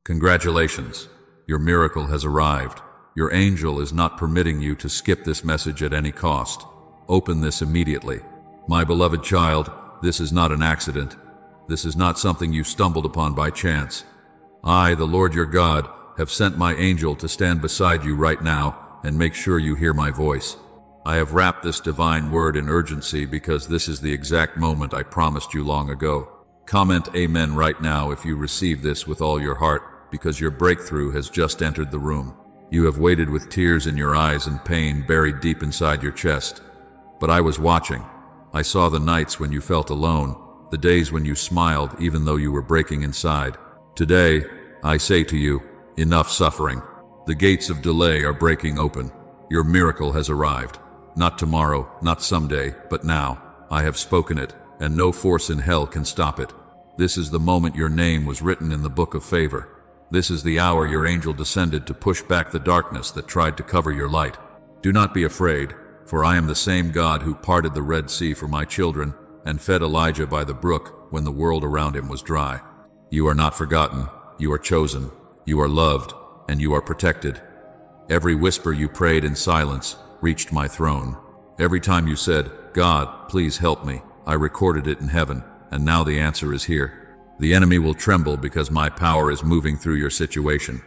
Congratulations. Your miracle has arrived. Your angel is not permitting you to skip this message at any cost. Open this immediately. My beloved child, this is not an accident. This is not something you stumbled upon by chance. I, the Lord your God, have sent my angel to stand beside you right now and make sure you hear my voice. I have wrapped this divine word in urgency because this is the exact moment I promised you long ago. Comment Amen right now if you receive this with all your heart, because your breakthrough has just entered the room. You have waited with tears in your eyes and pain buried deep inside your chest. But I was watching. I saw the nights when you felt alone, the days when you smiled even though you were breaking inside. Today, I say to you, enough suffering. The gates of delay are breaking open. Your miracle has arrived. Not tomorrow, not someday, but now. I have spoken it, and no force in hell can stop it. This is the moment your name was written in the book of favor. This is the hour your angel descended to push back the darkness that tried to cover your light. Do not be afraid, for I am the same God who parted the Red Sea for my children and fed Elijah by the brook when the world around him was dry. You are not forgotten, you are chosen, you are loved, and you are protected. Every whisper you prayed in silence reached my throne. Every time you said, God, please help me, I recorded it in heaven, and now the answer is here. The enemy will tremble because my power is moving through your situation.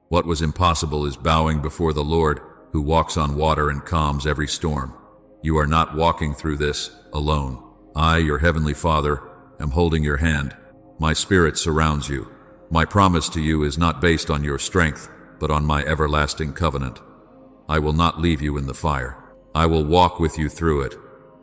What was impossible is bowing before the Lord, who walks on water and calms every storm. You are not walking through this alone. I, your heavenly Father, am holding your hand. My spirit surrounds you. My promise to you is not based on your strength, but on my everlasting covenant. I will not leave you in the fire. I will walk with you through it,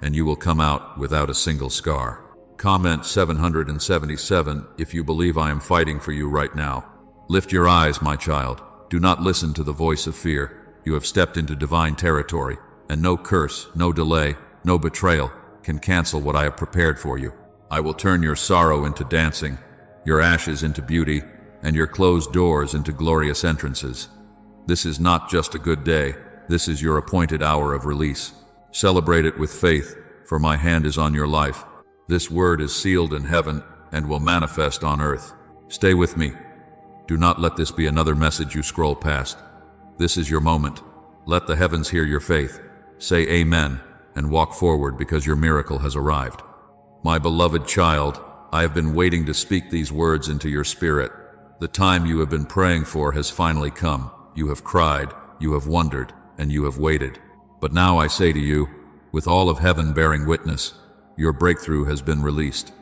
and you will come out without a single scar. Comment 777 if you believe I am fighting for you right now. Lift your eyes, my child. Do not listen to the voice of fear. You have stepped into divine territory, and no curse, no delay, no betrayal can cancel what I have prepared for you. I will turn your sorrow into dancing, your ashes into beauty, and your closed doors into glorious entrances. This is not just a good day. This is your appointed hour of release. Celebrate it with faith, for my hand is on your life. This word is sealed in heaven and will manifest on earth. Stay with me. Do not let this be another message you scroll past. This is your moment. Let the heavens hear your faith. Say amen and walk forward because your miracle has arrived. My beloved child, I have been waiting to speak these words into your spirit. The time you have been praying for has finally come. You have cried, you have wondered, and you have waited. But now I say to you, with all of heaven bearing witness, your breakthrough has been released.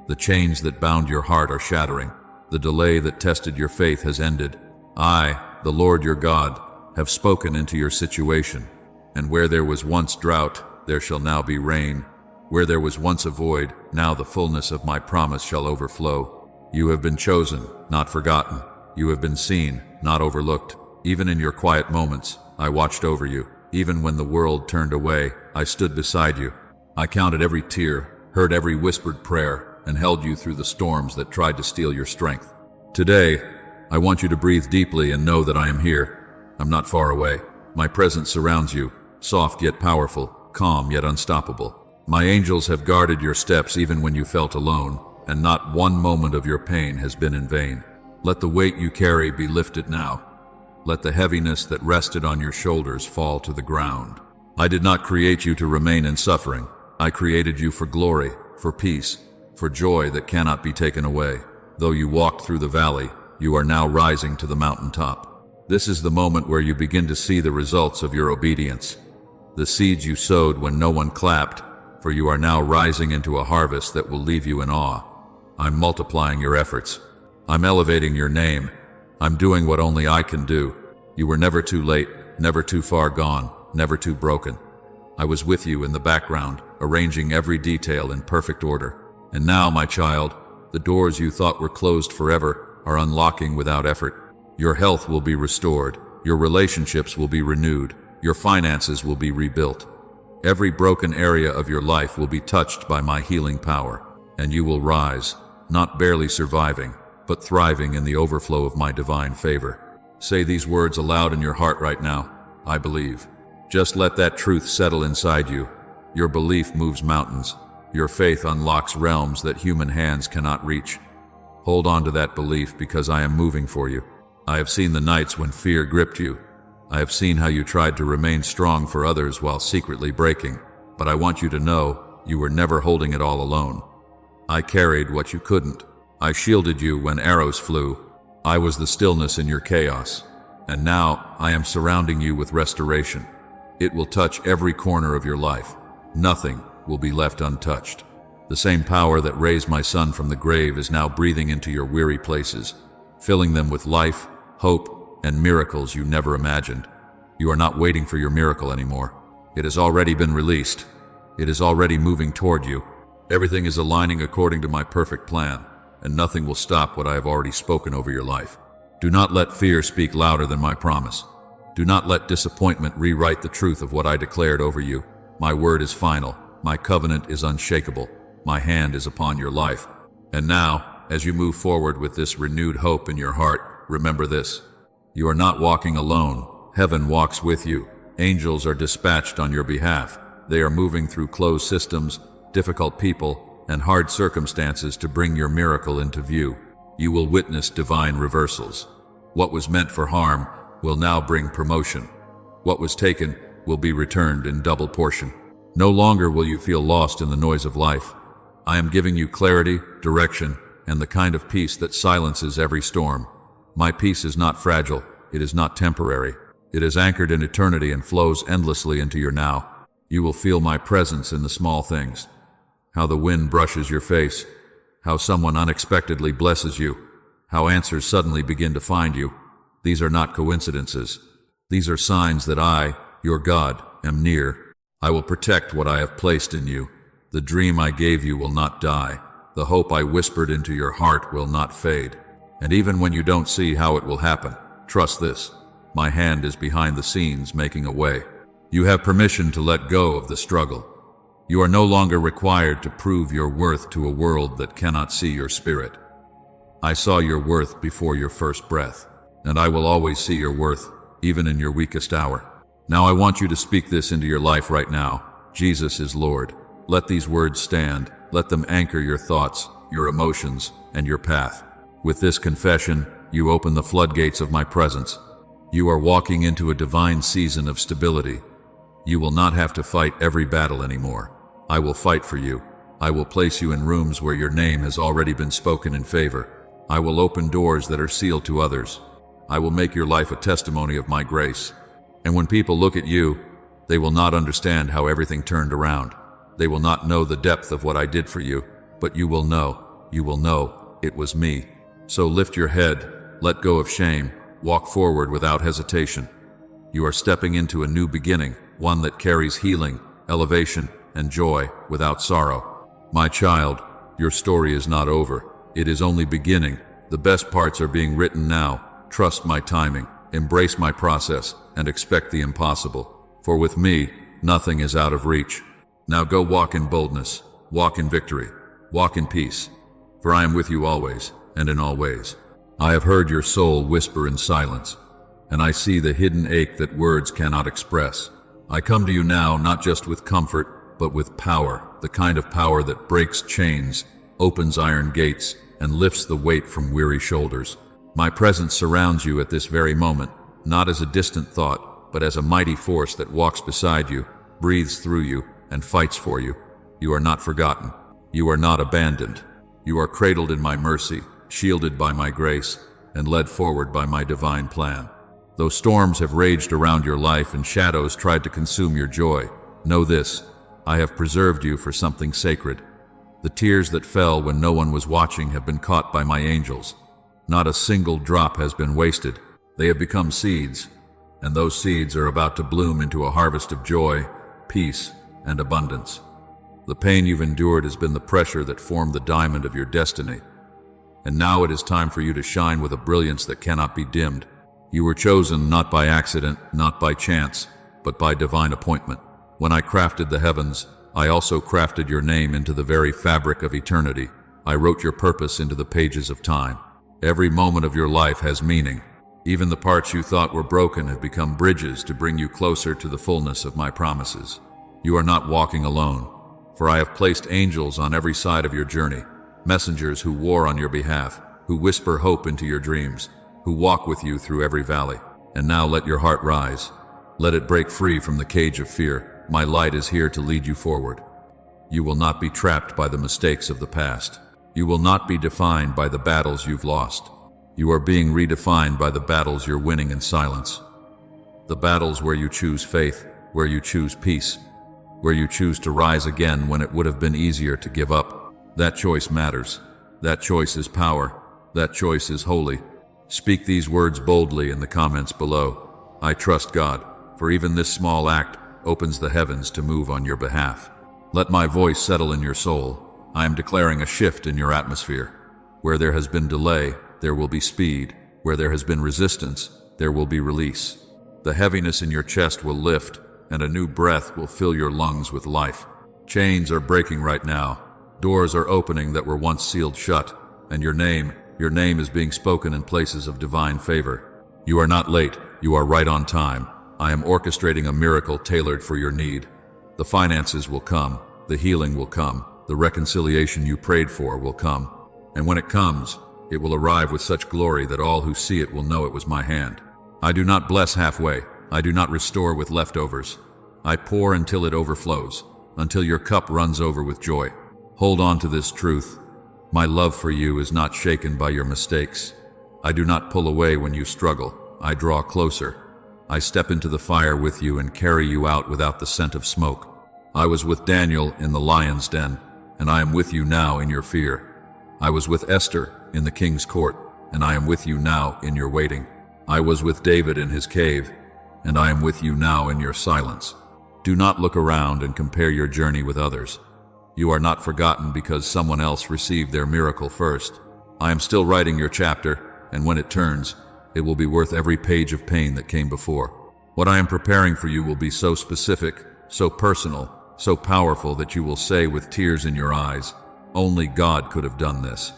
The chains that bound your heart are shattering. The delay that tested your faith has ended. I, the Lord your God, have spoken into your situation. And where there was once drought, there shall now be rain. Where there was once a void, now the fullness of my promise shall overflow. You have been chosen, not forgotten. You have been seen, not overlooked. Even in your quiet moments, I watched over you. Even when the world turned away, I stood beside you. I counted every tear, heard every whispered prayer, and held you through the storms that tried to steal your strength. Today, I want you to breathe deeply and know that I am here. I'm not far away. My presence surrounds you, soft yet powerful, calm yet unstoppable. My angels have guarded your steps even when you felt alone, and not one moment of your pain has been in vain. Let the weight you carry be lifted now. Let the heaviness that rested on your shoulders fall to the ground. I did not create you to remain in suffering. I created you for glory, for peace, for joy that cannot be taken away. Though you walked through the valley, you are now rising to the mountaintop. This is the moment where you begin to see the results of your obedience. The seeds you sowed when no one clapped, for you are now rising into a harvest that will leave you in awe. I'm multiplying your efforts. I'm elevating your name. I'm doing what only I can do. You were never too late, never too far gone, never too broken. I was with you in the background, arranging every detail in perfect order. And now, my child, the doors you thought were closed forever are unlocking without effort. Your health will be restored. Your relationships will be renewed. Your finances will be rebuilt. Every broken area of your life will be touched by my healing power, and you will rise, not barely surviving, but thriving in the overflow of my divine favor. Say these words aloud in your heart right now. I believe. Just let that truth settle inside you. Your belief moves mountains. Your faith unlocks realms that human hands cannot reach. Hold on to that belief because I am moving for you. I have seen the nights when fear gripped you. I have seen how you tried to remain strong for others while secretly breaking. But I want you to know you were never holding it all alone. I carried what you couldn't. I shielded you when arrows flew. I was the stillness in your chaos. And now I am surrounding you with restoration. It will touch every corner of your life. Nothing will be left untouched. The same power that raised my son from the grave is now breathing into your weary places, filling them with life, hope, and miracles you never imagined. You are not waiting for your miracle anymore. It has already been released. It is already moving toward you. Everything is aligning according to my perfect plan, and nothing will stop what I have already spoken over your life. Do not let fear speak louder than my promise. Do not let disappointment rewrite the truth of what I declared over you. My word is final. My covenant is unshakable. My hand is upon your life. And now, as you move forward with this renewed hope in your heart, remember this. You are not walking alone. Heaven walks with you. Angels are dispatched on your behalf. They are moving through closed systems, difficult people, and hard circumstances to bring your miracle into view. You will witness divine reversals. What was meant for harm will now bring promotion. What was taken will be returned in double portion. No longer will you feel lost in the noise of life. I am giving you clarity, direction, and the kind of peace that silences every storm. My peace is not fragile. It is not temporary. It is anchored in eternity and flows endlessly into your now. You will feel my presence in the small things. How the wind brushes your face. How someone unexpectedly blesses you. How answers suddenly begin to find you. These are not coincidences. These are signs that I, your God, am near. I will protect what I have placed in you. The dream I gave you will not die. The hope I whispered into your heart will not fade. And even when you don't see how it will happen, trust this. My hand is behind the scenes making a way. You have permission to let go of the struggle. You are no longer required to prove your worth to a world that cannot see your spirit. I saw your worth before your first breath, and I will always see your worth, even in your weakest hour. Now I want you to speak this into your life right now. Jesus is Lord. Let these words stand. Let them anchor your thoughts, your emotions, and your path. With this confession, you open the floodgates of my presence. You are walking into a divine season of stability. You will not have to fight every battle anymore. I will fight for you. I will place you in rooms where your name has already been spoken in favor. I will open doors that are sealed to others. I will make your life a testimony of my grace. And when people look at you, they will not understand how everything turned around. They will not know the depth of what I did for you, but you will know it was me. So lift your head, let go of shame, walk forward without hesitation. You are stepping into a new beginning, one that carries healing, elevation, and joy without sorrow. My child, your story is not over. It is only beginning. The best parts are being written now. Trust my timing, embrace my process, and expect the impossible. For with me, nothing is out of reach. Now go walk in boldness, walk in victory, walk in peace. For I am with you always, and in all ways. I have heard your soul whisper in silence, and I see the hidden ache that words cannot express. I come to you now not just with comfort, but with power, the kind of power that breaks chains, opens iron gates, and lifts the weight from weary shoulders. My presence surrounds you at this very moment, not as a distant thought, but as a mighty force that walks beside you, breathes through you, and fights for you. You are not forgotten. You are not abandoned. You are cradled in my mercy, shielded by my grace, and led forward by my divine plan. Though storms have raged around your life and shadows tried to consume your joy, know this: I have preserved you for something sacred. The tears that fell when no one was watching have been caught by my angels. Not a single drop has been wasted. They have become seeds, and those seeds are about to bloom into a harvest of joy, peace, and abundance. The pain you've endured has been the pressure that formed the diamond of your destiny. And now it is time for you to shine with a brilliance that cannot be dimmed. You were chosen not by accident, not by chance, but by divine appointment. When I crafted the heavens, I also crafted your name into the very fabric of eternity. I wrote your purpose into the pages of time. Every moment of your life has meaning. Even the parts you thought were broken have become bridges to bring you closer to the fullness of my promises. You are not walking alone, for I have placed angels on every side of your journey, messengers who war on your behalf, who whisper hope into your dreams, who walk with you through every valley. And now let your heart rise. Let it break free from the cage of fear. My light is here to lead you forward. You will not be trapped by the mistakes of the past. You will not be defined by the battles you've lost. You are being redefined by the battles you're winning in silence. The battles where you choose faith, where you choose peace, where you choose to rise again when it would have been easier to give up. That choice matters. That choice is power. That choice is holy. Speak these words boldly in the comments below. I trust God, for even this small act opens the heavens to move on your behalf. Let my voice settle in your soul. I am declaring a shift in your atmosphere. Where there has been delay, there will be speed. Where there has been resistance, there will be release. The heaviness in your chest will lift, and a new breath will fill your lungs with life. Chains are breaking right now. Doors are opening that were once sealed shut, and your name is being spoken in places of divine favor. You are not late, you are right on time. I am orchestrating a miracle tailored for your need. The finances will come, the healing will come, the reconciliation you prayed for will come. And when it comes, it will arrive with such glory that all who see it will know it was my hand. I do not bless halfway. I do not restore with leftovers. I pour until it overflows, until your cup runs over with joy. Hold on to this truth. My love for you is not shaken by your mistakes. I do not pull away when you struggle. I draw closer. I step into the fire with you and carry you out without the scent of smoke. I was with Daniel in the lion's den, and I am with you now in your fear. I was with Esther in the king's court, and I am with you now in your waiting. I was with David in his cave, and I am with you now in your silence. Do not look around and compare your journey with others. You are not forgotten because someone else received their miracle first. I am still writing your chapter, and when it turns, it will be worth every page of pain that came before. What I am preparing for you will be so specific, so personal, so powerful that you will say with tears in your eyes, only God could have done this.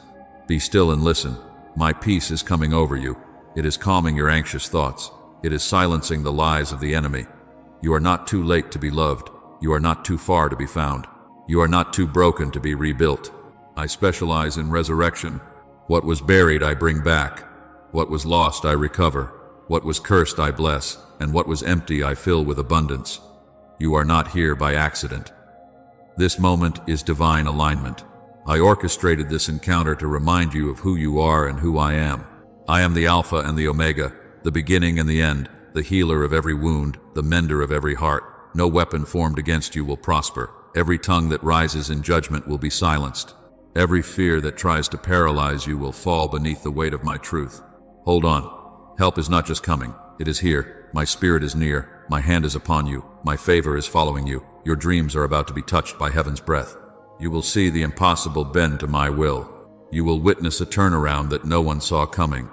Be still and listen. My peace is coming over you. It is calming your anxious thoughts. It is silencing the lies of the enemy. You are not too late to be loved. You are not too far to be found. You are not too broken to be rebuilt. I specialize in resurrection. What was buried I bring back. What was lost I recover. What was cursed I bless. And what was empty I fill with abundance. You are not here by accident. This moment is divine alignment. I orchestrated this encounter to remind you of who you are and who I am. I am the Alpha and the Omega, the beginning and the end, the healer of every wound, the mender of every heart. No weapon formed against you will prosper. Every tongue that rises in judgment will be silenced. Every fear that tries to paralyze you will fall beneath the weight of my truth. Hold on. Help is not just coming. It is here. My spirit is near. My hand is upon you. My favor is following you. Your dreams are about to be touched by heaven's breath. You will see the impossible bend to my will. You will witness a turnaround that no one saw coming.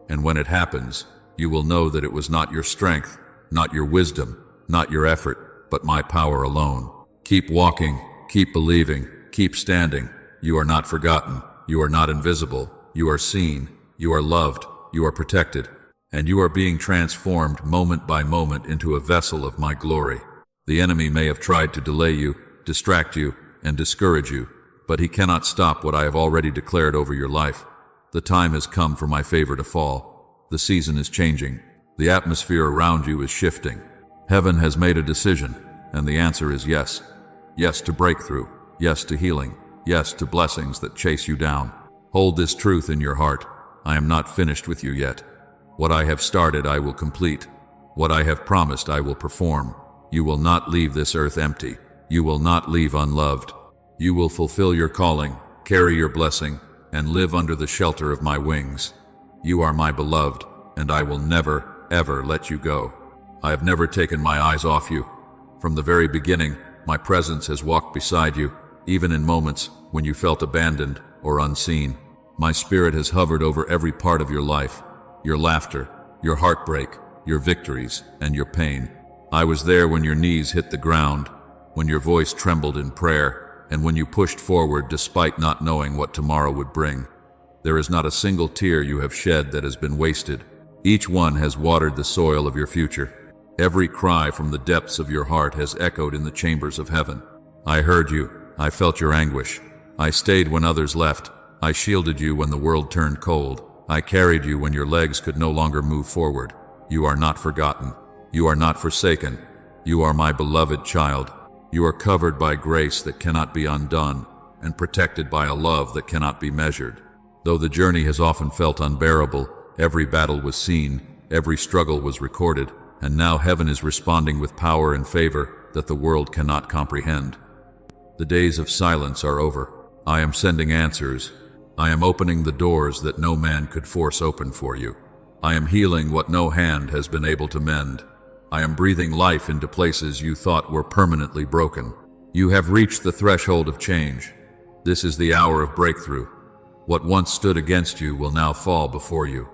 And when it happens, you will know that it was not your strength, not your wisdom, not your effort, but my power alone. Keep walking, keep believing, keep standing. You are not forgotten. You are not invisible. You are seen. You are loved. You are protected. And you are being transformed moment by moment into a vessel of my glory. The enemy may have tried to delay you, distract you, and discourage you, but he cannot stop what I have already declared over your life. The time has come for my favor to fall. The season is changing. The atmosphere around you is shifting. Heaven has made a decision, and the answer is yes. Yes to breakthrough. Yes to healing. Yes to blessings that chase you down. Hold this truth in your heart. I am not finished with you yet. What I have started I will complete. What I have promised I will perform. You will not leave this earth empty. You will not leave unloved. You will fulfill your calling, carry your blessing, and live under the shelter of my wings. You are my beloved, and I will never, ever let you go. I have never taken my eyes off you. From the very beginning, my presence has walked beside you, even in moments when you felt abandoned or unseen. My spirit has hovered over every part of your life, your laughter, your heartbreak, your victories, and your pain. I was there when your knees hit the ground, when your voice trembled in prayer, and when you pushed forward despite not knowing what tomorrow would bring. There is not a single tear you have shed that has been wasted. Each one has watered the soil of your future. Every cry from the depths of your heart has echoed in the chambers of heaven. I heard you. I felt your anguish. I stayed when others left. I shielded you when the world turned cold. I carried you when your legs could no longer move forward. You are not forgotten. You are not forsaken. You are my beloved child. You are covered by grace that cannot be undone, and protected by a love that cannot be measured. Though the journey has often felt unbearable, every battle was seen, every struggle was recorded, and now heaven is responding with power and favor that the world cannot comprehend. The days of silence are over. I am sending answers. I am opening the doors that no man could force open for you. I am healing what no hand has been able to mend. I am breathing life into places you thought were permanently broken. You have reached the threshold of change. This is the hour of breakthrough. What once stood against you will now fall before you.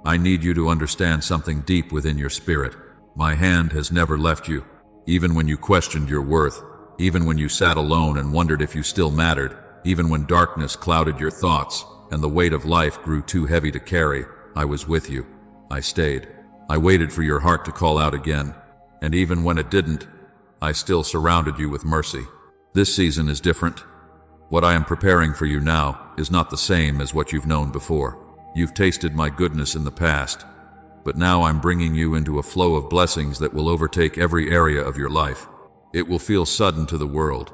I need you to understand something deep within your spirit. My hand has never left you, even when you questioned your worth, even when you sat alone and wondered if you still mattered, even when darkness clouded your thoughts and the weight of life grew too heavy to carry. I was with you. I stayed. I waited for your heart to call out again, and even when it didn't, I still surrounded you with mercy. This season is different. What I am preparing for you now is not the same as what you've known before. You've tasted my goodness in the past, but now I'm bringing you into a flow of blessings that will overtake every area of your life. It will feel sudden to the world,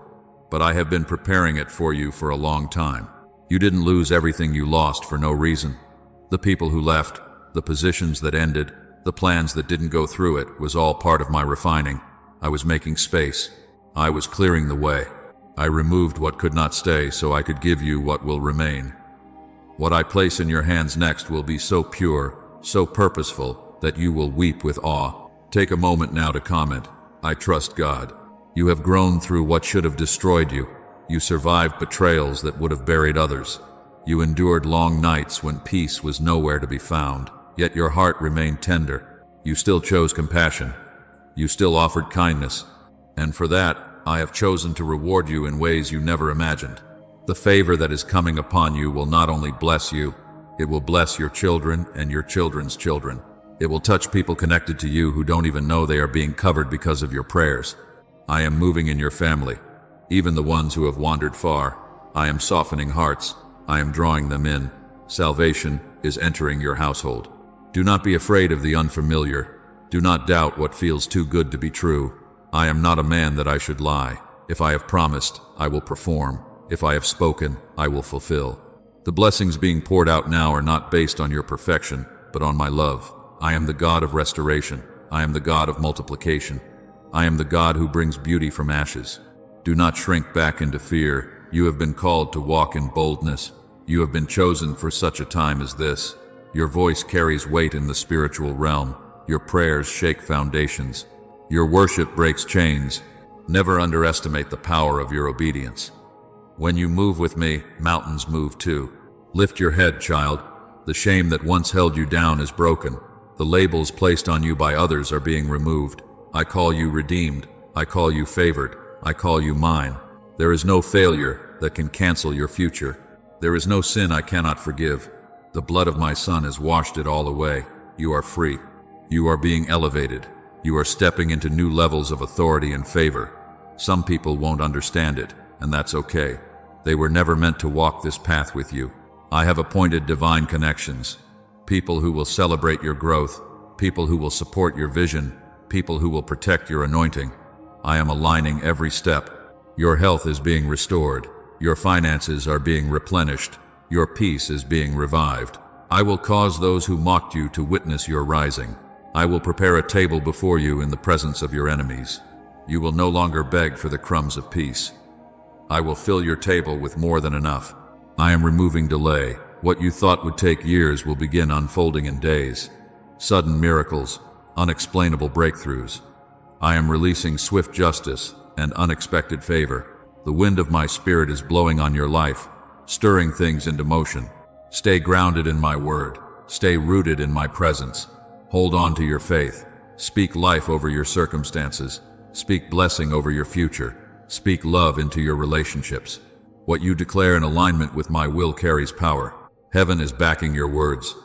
but I have been preparing it for you for a long time. You didn't lose everything you lost for no reason. The people who left, the positions that ended, the plans that didn't go through it was all part of my refining. I was making space. I was clearing the way. I removed what could not stay so I could give you what will remain. What I place in your hands next will be so pure, so purposeful, that you will weep with awe. Take a moment now to comment. I trust God. You have grown through what should have destroyed you. You survived betrayals that would have buried others. You endured long nights when peace was nowhere to be found, yet your heart remained tender. You still chose compassion. You still offered kindness. And for that, I have chosen to reward you in ways you never imagined. The favor that is coming upon you will not only bless you, it will bless your children and your children's children. It will touch people connected to you who don't even know they are being covered because of your prayers. I am moving in your family, even the ones who have wandered far. I am softening hearts. I am drawing them in. Salvation is entering your household. Do not be afraid of the unfamiliar. Do not doubt what feels too good to be true. I am not a man that I should lie. If I have promised, I will perform. If I have spoken, I will fulfill. The blessings being poured out now are not based on your perfection, but on my love. I am the God of restoration. I am the God of multiplication. I am the God who brings beauty from ashes. Do not shrink back into fear. You have been called to walk in boldness. You have been chosen for such a time as this. Your voice carries weight in the spiritual realm. Your prayers shake foundations. Your worship breaks chains. Never underestimate the power of your obedience. When you move with me, mountains move too. Lift your head, child. The shame that once held you down is broken. The labels placed on you by others are being removed. I call you redeemed. I call you favored. I call you mine. There is no failure that can cancel your future. There is no sin I cannot forgive. The blood of my Son has washed it all away. You are free. You are being elevated. You are stepping into new levels of authority and favor. Some people won't understand it, and that's okay. They were never meant to walk this path with you. I have appointed divine connections. People who will celebrate your growth. People who will support your vision. People who will protect your anointing. I am aligning every step. Your health is being restored. Your finances are being replenished. Your peace is being revived. I will cause those who mocked you to witness your rising. I will prepare a table before you in the presence of your enemies. You will no longer beg for the crumbs of peace. I will fill your table with more than enough. I am removing delay. What you thought would take years will begin unfolding in days. Sudden miracles, unexplainable breakthroughs. I am releasing swift justice and unexpected favor. The wind of my spirit is blowing on your life, stirring things into motion. Stay grounded in my word. Stay rooted in my presence. Hold on to your faith. Speak life over your circumstances. Speak blessing over your future. Speak love into your relationships. What you declare in alignment with my will carries power. Heaven is backing your words.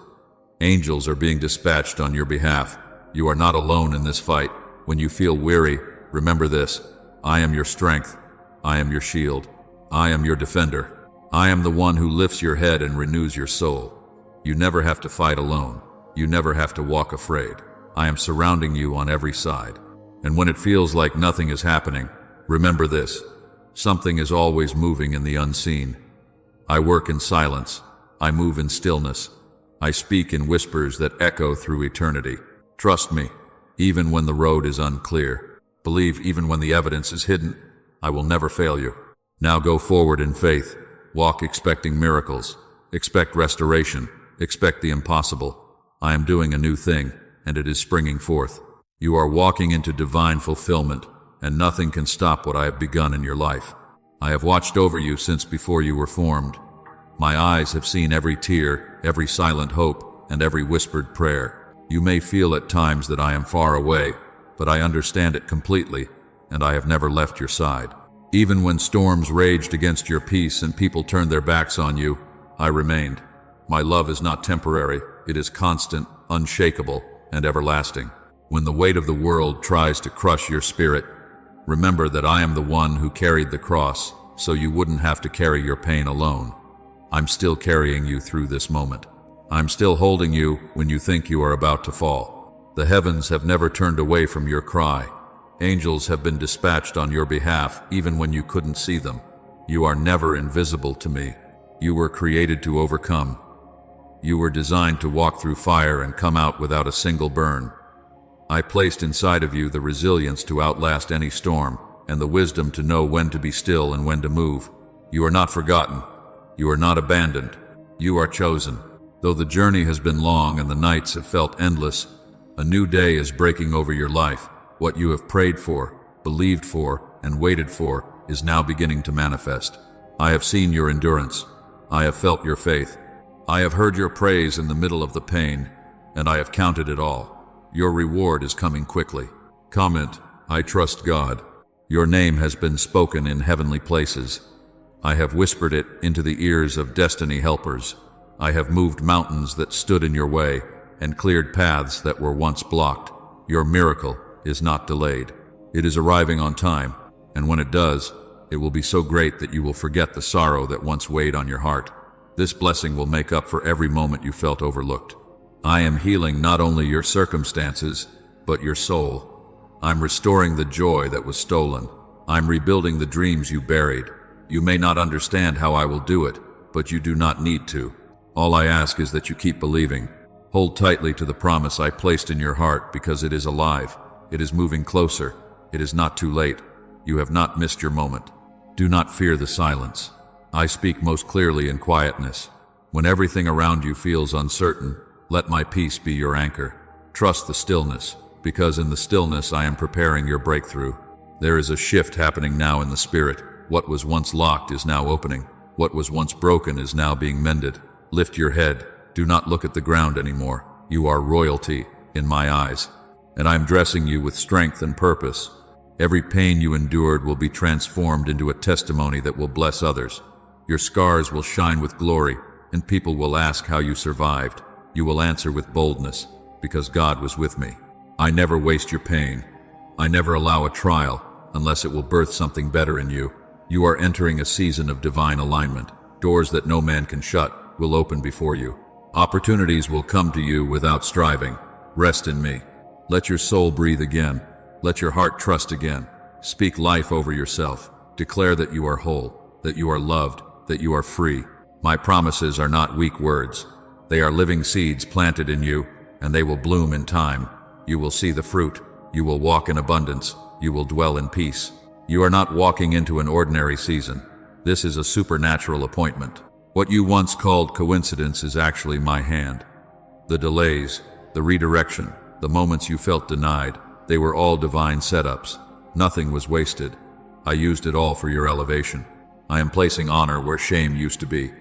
Angels are being dispatched on your behalf. You are not alone in this fight. When you feel weary, remember this. I am your strength. I am your shield. I am your defender. I am the one who lifts your head and renews your soul. You never have to fight alone. You never have to walk afraid. I am surrounding you on every side. And when it feels like nothing is happening, remember this: something is always moving in the unseen. I work in silence. I move in stillness. I speak in whispers that echo through eternity. Trust me, even when the road is unclear. Believe even when the evidence is hidden. I will never fail you. Now go forward in faith. Walk expecting miracles. Expect restoration. Expect the impossible. I am doing a new thing, and it is springing forth. You are walking into divine fulfillment, and nothing can stop what I have begun in your life. I have watched over you since before you were formed. My eyes have seen every tear, every silent hope, and every whispered prayer. You may feel at times that I am far away, but I understand it completely, and I have never left your side. Even when storms raged against your peace and people turned their backs on you, I remained. My love is not temporary. It is constant, unshakable, and everlasting. When the weight of the world tries to crush your spirit, remember that I am the one who carried the cross, so you wouldn't have to carry your pain alone. I'm still carrying you through this moment. I'm still holding you when you think you are about to fall. The heavens have never turned away from your cry. Angels have been dispatched on your behalf even when you couldn't see them. You are never invisible to me. You were created to overcome. You were designed to walk through fire and come out without a single burn. I placed inside of you the resilience to outlast any storm, and the wisdom to know when to be still and when to move. You are not forgotten. You are not abandoned. You are chosen. Though the journey has been long and the nights have felt endless, a new day is breaking over your life. What you have prayed for, believed for, and waited for is now beginning to manifest. I have seen your endurance. I have felt your faith. I have heard your praise in the middle of the pain, and I have counted it all. Your reward is coming quickly. Comment, I trust God. Your name has been spoken in heavenly places. I have whispered it into the ears of destiny helpers. I have moved mountains that stood in your way and cleared paths that were once blocked. Your miracle is not delayed. It is arriving on time, and when it does, it will be so great that you will forget the sorrow that once weighed on your heart. This blessing will make up for every moment you felt overlooked. I am healing not only your circumstances, but your soul. I'm restoring the joy that was stolen. I'm rebuilding the dreams you buried. You may not understand how I will do it, but you do not need to. All I ask is that you keep believing. Hold tightly to the promise I placed in your heart, because it is alive. It is moving closer. It is not too late. You have not missed your moment. Do not fear the silence. I speak most clearly in quietness. When everything around you feels uncertain, let my peace be your anchor. Trust the stillness, because in the stillness I am preparing your breakthrough. There is a shift happening now in the spirit. What was once locked is now opening. What was once broken is now being mended. Lift your head. Do not look at the ground anymore. You are royalty in my eyes, and I am dressing you with strength and purpose. Every pain you endured will be transformed into a testimony that will bless others. Your scars will shine with glory, and people will ask how you survived. You will answer with boldness, because God was with me. I never waste your pain. I never allow a trial unless it will birth something better in you. You are entering a season of divine alignment. Doors that no man can shut will open before you. Opportunities will come to you without striving. Rest in me. Let your soul breathe again. Let your heart trust again. Speak life over yourself. Declare that you are whole, that you are loved, that you are free. My promises are not weak words. They are living seeds planted in you, and they will bloom in time. You will see the fruit. You will walk in abundance. You will dwell in peace. You are not walking into an ordinary season. This is a supernatural appointment. What you once called coincidence is actually my hand. The delays, the redirection, the moments you felt denied, they were all divine setups. Nothing was wasted. I used it all for your elevation. I am placing honor where shame used to be.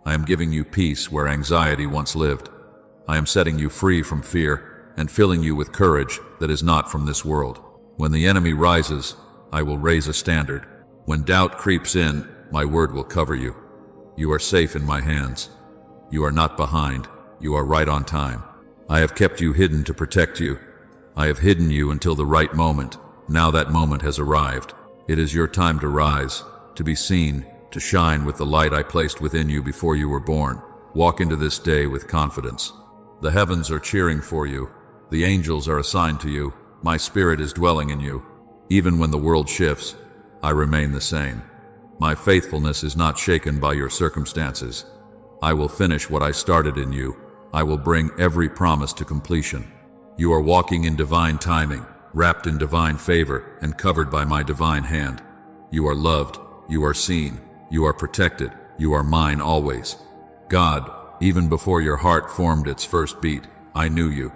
I am giving you peace where anxiety once lived. I am setting you free from fear and filling you with courage that is not from this world. When the enemy rises, I will raise a standard. When doubt creeps in, my word will cover you. You are safe in my hands. You are not behind. You are right on time. I have kept you hidden to protect you. I have hidden you until the right moment. Now that moment has arrived. It is your time to rise, to be seen, to shine with the light I placed within you before you were born. Walk into this day with confidence. The heavens are cheering for you. The angels are assigned to you. My spirit is dwelling in you. Even when the world shifts, I remain the same. My faithfulness is not shaken by your circumstances. I will finish what I started in you. I will bring every promise to completion. You are walking in divine timing, wrapped in divine favor, and covered by my divine hand. You are loved, you are seen, you are protected, you are mine always. God, even before your heart formed its first beat, I knew you.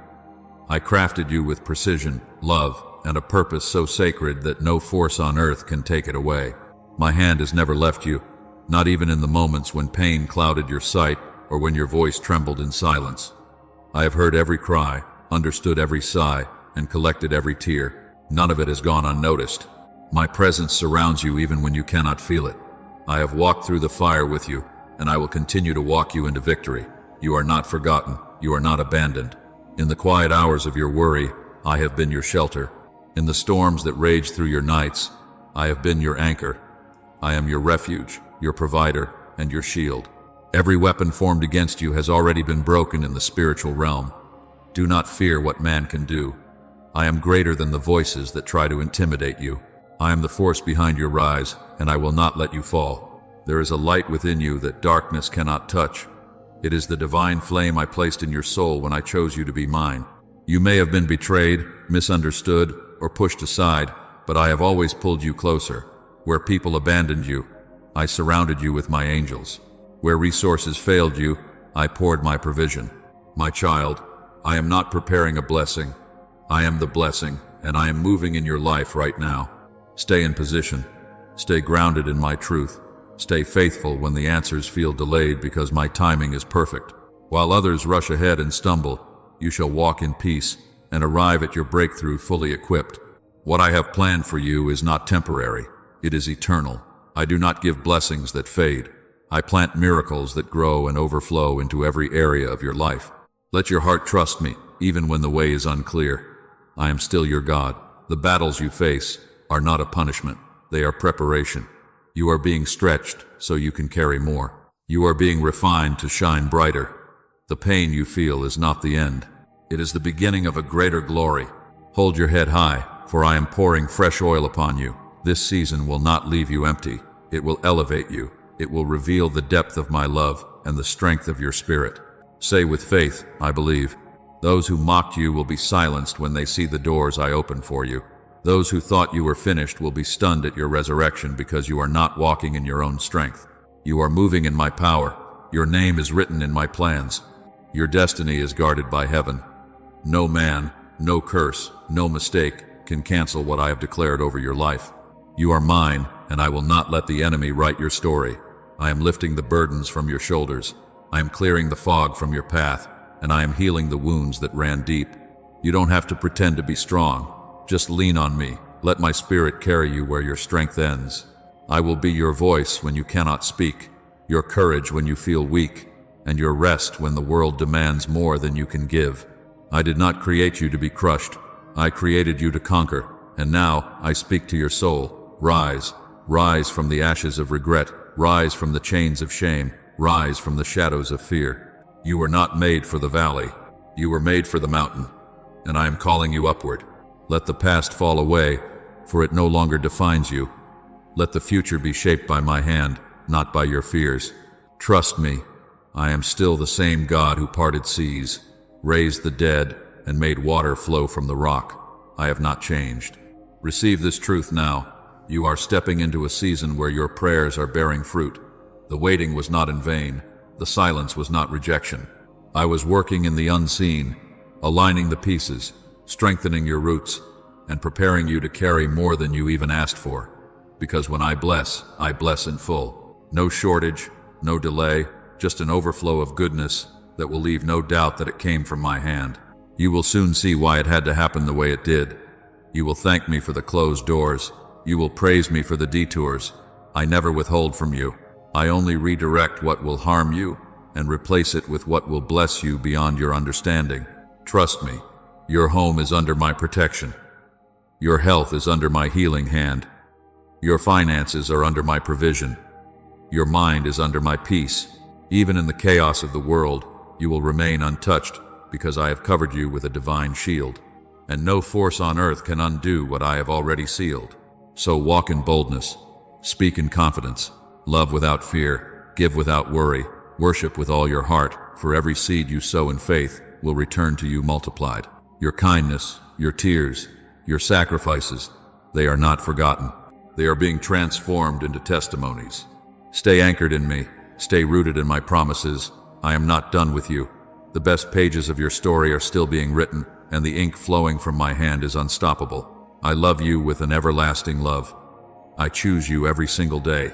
I crafted you with precision, love, and a purpose so sacred that no force on earth can take it away. My hand has never left you, not even in the moments when pain clouded your sight or when your voice trembled in silence. I have heard every cry, understood every sigh, and collected every tear. None of it has gone unnoticed. My presence surrounds you even when you cannot feel it. I have walked through the fire with you, and I will continue to walk you into victory. You are not forgotten. You are not abandoned. In the quiet hours of your worry, I have been your shelter. In the storms that rage through your nights, I have been your anchor. I am your refuge, your provider, and your shield. Every weapon formed against you has already been broken in the spiritual realm. Do not fear what man can do. I am greater than the voices that try to intimidate you. I am the force behind your rise, and I will not let you fall. There is a light within you that darkness cannot touch. It is the divine flame I placed in your soul when I chose you to be mine. You may have been betrayed, misunderstood, or pushed aside, but I have always pulled you closer. Where people abandoned you, I surrounded you with my angels. Where resources failed you, I poured my provision. My child, I am not preparing a blessing. I am the blessing, and I am moving in your life right now. Stay in position. Stay grounded in my truth. Stay faithful when the answers feel delayed because my timing is perfect. While others rush ahead and stumble, you shall walk in peace and arrive at your breakthrough fully equipped. What I have planned for you is not temporary. It is eternal. I do not give blessings that fade. I plant miracles that grow and overflow into every area of your life. Let your heart trust me, even when the way is unclear. I am still your God. The battles you face are not a punishment. They are preparation. You are being stretched so you can carry more. You are being refined to shine brighter. The pain you feel is not the end. It is the beginning of a greater glory. Hold your head high, for I am pouring fresh oil upon you. This season will not leave you empty. It will elevate you. It will reveal the depth of my love and the strength of your spirit. Say with faith, I believe. Those who mocked you will be silenced when they see the doors I open for you. Those who thought you were finished will be stunned at your resurrection because you are not walking in your own strength. You are moving in my power. Your name is written in my plans. Your destiny is guarded by heaven. No man, no curse, no mistake can cancel what I have declared over your life. You are mine, and I will not let the enemy write your story. I am lifting the burdens from your shoulders. I am clearing the fog from your path, and I am healing the wounds that ran deep. You don't have to pretend to be strong. Just lean on me. Let my spirit carry you where your strength ends. I will be your voice when you cannot speak, your courage when you feel weak, and your rest when the world demands more than you can give. I did not create you to be crushed. I created you to conquer, and now I speak to your soul. Rise, rise from the ashes of regret, rise from the chains of shame, rise from the shadows of fear. You were not made for the valley. You were made for the mountain, and I am calling you upward. Let the past fall away, for it no longer defines you. Let the future be shaped by my hand, not by your fears. Trust me, I am still the same God who parted seas, raised the dead, and made water flow from the rock. I have not changed. Receive this truth now. You are stepping into a season where your prayers are bearing fruit. The waiting was not in vain. The silence was not rejection. I was working in the unseen, aligning the pieces, strengthening your roots, and preparing you to carry more than you even asked for. Because when I bless in full. No shortage, no delay, just an overflow of goodness that will leave no doubt that it came from my hand. You will soon see why it had to happen the way it did. You will thank me for the closed doors. You will praise me for the detours. I never withhold from you. I only redirect what will harm you and replace it with what will bless you beyond your understanding. Trust me. Your home is under my protection. Your health is under my healing hand. Your finances are under my provision. Your mind is under my peace. Even in the chaos of the world, you will remain untouched, because I have covered you with a divine shield, and no force on earth can undo what I have already sealed. So walk in boldness, speak in confidence, love without fear, give without worry, worship with all your heart, for every seed you sow in faith will return to you multiplied. Your kindness, your tears, your sacrifices, they are not forgotten. They are being transformed into testimonies. Stay anchored in me, stay rooted in my promises. I am not done with you. The best pages of your story are still being written, and the ink flowing from my hand is unstoppable. I love you with an everlasting love. I choose you every single day.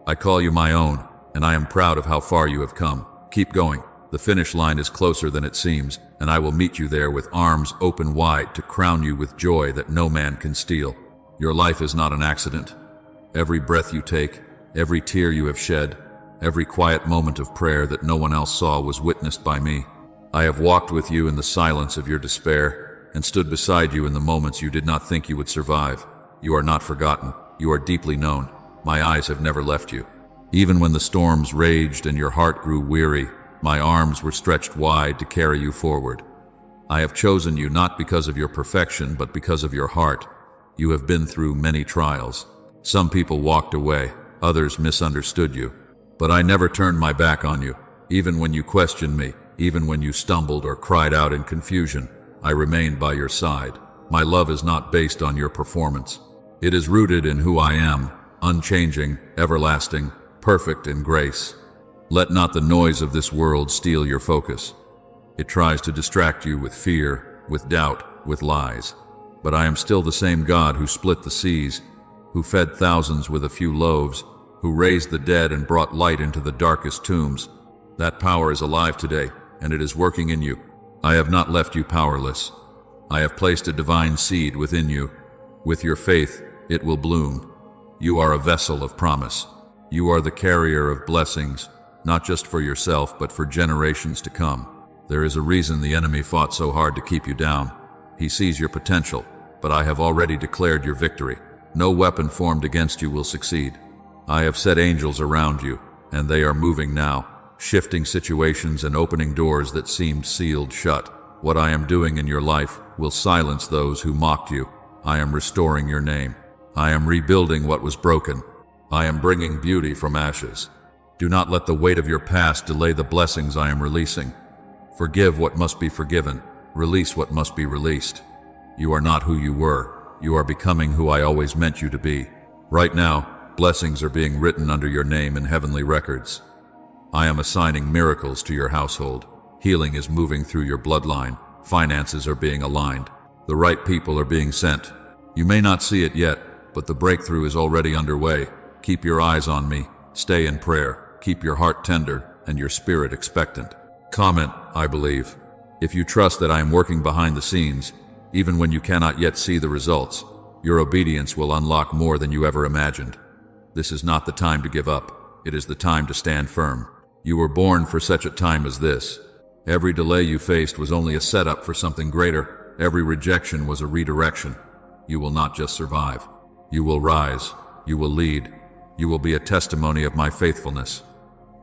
I call you my own, and I am proud of how far you have come. Keep going. The finish line is closer than it seems, and I will meet you there with arms open wide to crown you with joy that no man can steal. Your life is not an accident. Every breath you take, every tear you have shed, every quiet moment of prayer that no one else saw was witnessed by me. I have walked with you in the silence of your despair, and stood beside you in the moments you did not think you would survive. You are not forgotten. You are deeply known. My eyes have never left you. Even when the storms raged and your heart grew weary, my arms were stretched wide to carry you forward. I have chosen you not because of your perfection, but because of your heart. You have been through many trials. Some people walked away, others misunderstood you. But I never turned my back on you. Even when you questioned me, even when you stumbled or cried out in confusion, I remained by your side. My love is not based on your performance. It is rooted in who I am, unchanging, everlasting, perfect in grace. Let not the noise of this world steal your focus. It tries to distract you with fear, with doubt, with lies. But I am still the same God who split the seas, who fed thousands with a few loaves, who raised the dead and brought light into the darkest tombs. That power is alive today, and it is working in you. I have not left you powerless. I have placed a divine seed within you. With your faith, it will bloom. You are a vessel of promise. You are the carrier of blessings, not just for yourself, but for generations to come. There is a reason the enemy fought so hard to keep you down. He sees your potential, but I have already declared your victory. No weapon formed against you will succeed. I have set angels around you, and they are moving now, shifting situations and opening doors that seemed sealed shut. What I am doing in your life will silence those who mocked you. I am restoring your name. I am rebuilding what was broken. I am bringing beauty from ashes. Do not let the weight of your past delay the blessings I am releasing. Forgive what must be forgiven. Release what must be released. You are not who you were. You are becoming who I always meant you to be. Right now, blessings are being written under your name in heavenly records. I am assigning miracles to your household. Healing is moving through your bloodline. Finances are being aligned. The right people are being sent. You may not see it yet, but the breakthrough is already underway. Keep your eyes on me. Stay in prayer. Keep your heart tender and your spirit expectant. Comment, I believe. If you trust that I am working behind the scenes, even when you cannot yet see the results, your obedience will unlock more than you ever imagined. This is not the time to give up. It is the time to stand firm. You were born for such a time as this. Every delay you faced was only a setup for something greater. Every rejection was a redirection. You will not just survive. You will rise. You will lead. You will be a testimony of my faithfulness.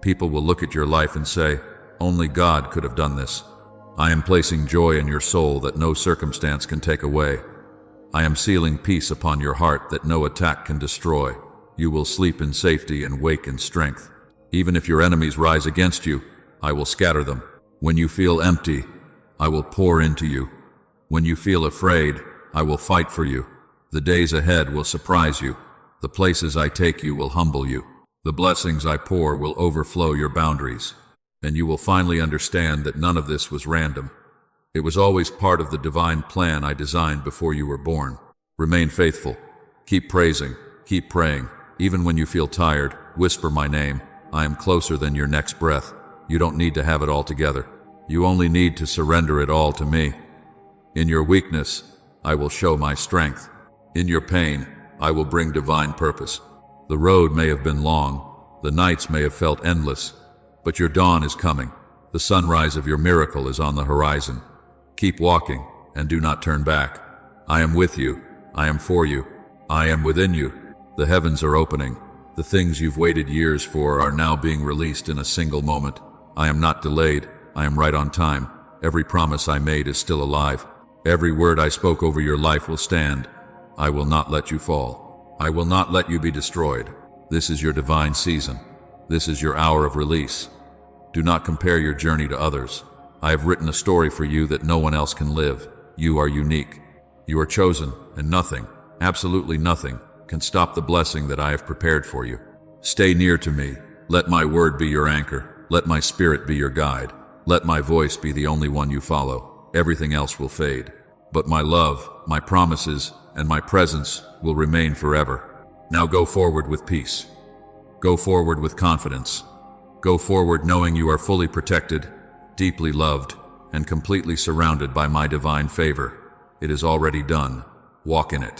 People will look at your life and say, only God could have done this. I am placing joy in your soul that no circumstance can take away. I am sealing peace upon your heart that no attack can destroy. You will sleep in safety and wake in strength. Even if your enemies rise against you, I will scatter them. When you feel empty, I will pour into you. When you feel afraid, I will fight for you. The days ahead will surprise you. The places I take you will humble you. The blessings I pour will overflow your boundaries. And you will finally understand that none of this was random. It was always part of the divine plan I designed before you were born. Remain faithful. Keep praising. Keep praying. Even when you feel tired, whisper my name. I am closer than your next breath. You don't need to have it all together. You only need to surrender it all to me. In your weakness, I will show my strength. In your pain, I will bring divine purpose. The road may have been long. The nights may have felt endless. But your dawn is coming. The sunrise of your miracle is on the horizon. Keep walking and do not turn back. I am with you. I am for you. I am within you. The heavens are opening. The things you've waited years for are now being released in a single moment. I am not delayed. I am right on time. Every promise I made is still alive. Every word I spoke over your life will stand. I will not let you fall. I will not let you be destroyed. This is your divine season. This is your hour of release. Do not compare your journey to others. I have written a story for you that no one else can live. You are unique. You are chosen, and nothing, absolutely nothing, can stop the blessing that I have prepared for you. Stay near to me. Let my word be your anchor. Let my spirit be your guide. Let my voice be the only one you follow. Everything else will fade. But my love, my promises, and my presence will remain forever. Now go forward with peace. Go forward with confidence. Go forward knowing you are fully protected, deeply loved, and completely surrounded by my divine favor. It is already done. Walk in it.